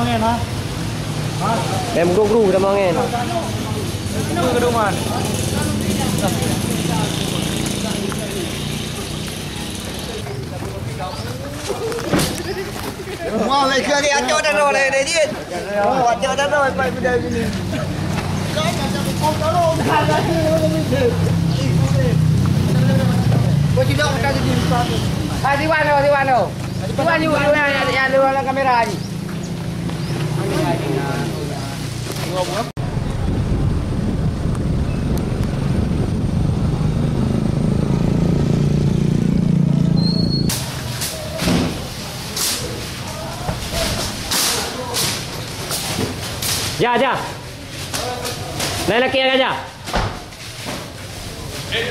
mangen ha. Gru kita mangen. Keduman. Mau lagi kali acok dah roh dah dia. Oh, acok dah roh pai benda sini. Kau tidak makan di sini. Ah, di mana? Di mana you yang luar kamera ni. Ja. Naik lagi aja. Naik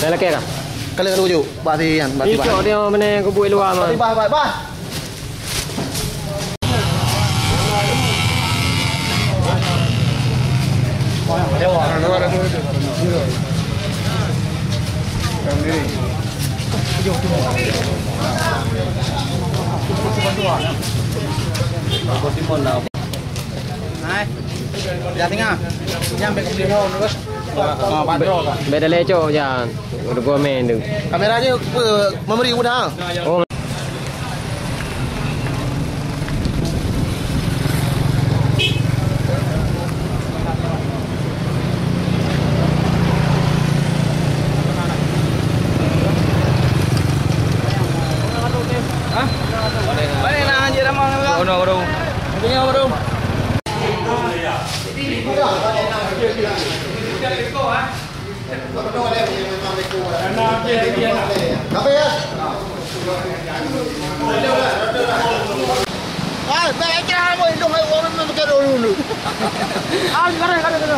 lagi kan? Kalian rujuk, bati kan, bati. Ikut dia mana aku buat luar mah. Bah. Ya tengah. Nyampe ke Bimo terus. Bandro kan. Beda lecok jangan. Udah gua main tu. Kameranya memberi udah. Oh. Balik lah anjir ramang. Bodoh. Punya bodoh. Apa ya? Ah, baik kira mo ilong ay orang na magkaroon. Ah, kada.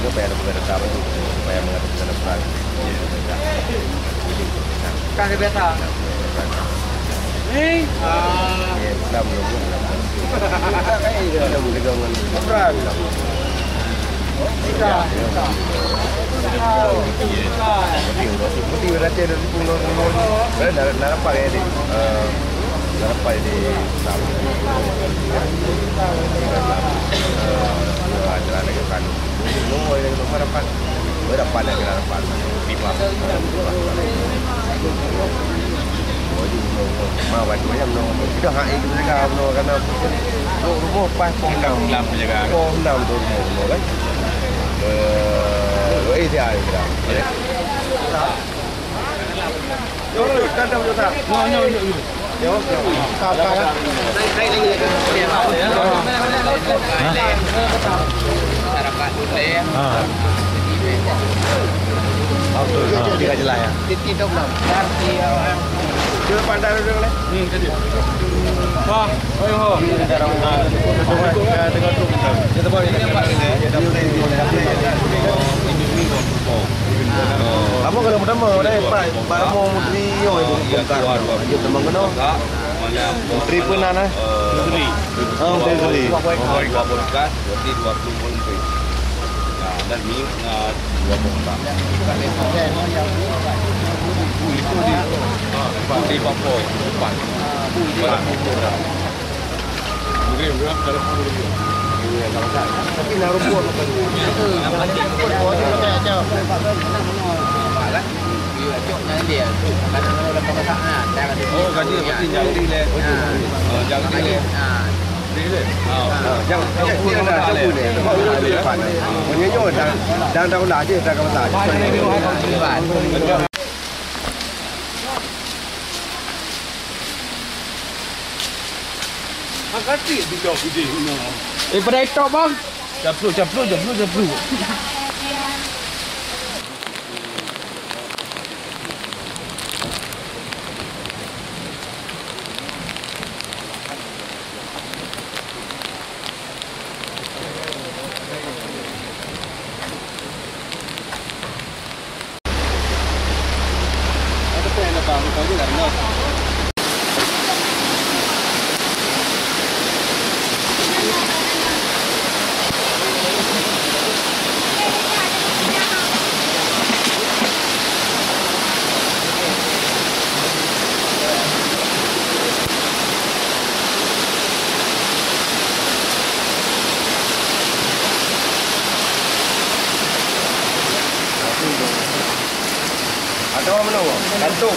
supaya ada beberapa itu supaya mengadakan peran. Kasih beta. Nih. Ya, kita belum. Kita boleh dengan peran. Putih berarti ada di pulau berada narapan ya di narapan di sama ada lagi kan nomor yang nomor apa berapa lagi narapan 5 màวันนี้nó cái hại cái cao nó cái nào nó ba con nằm con nằm tôi một đấy rồi thì ai vậy rồi kan đâu ta no cao cao đây dia jelas ya. Tidak belum. Chưa pandai dulu leh. Jadi. Wah, oh. Tengok tu. Kita boleh ini Pak. Kamu kena pertama dah Pak. Pak mau menteri yo ibu. Dia teman kena. Menteri penan ah. Menteri. Oh, menteri. Dua podcast, berarti 20 menteri. Nah, dan ini 2 orang. Di Papua, depan. Mungkin berapa dalam 10 ribu. Tapi nak rumput bukan. Oh, gaji berarti jangan delay. Jangan delay. Jangan menyenyo dan tahu lah je tak kau tak. Makasih video ini. Pada itu bang. Japlu. Ada orang mana? Kantuk.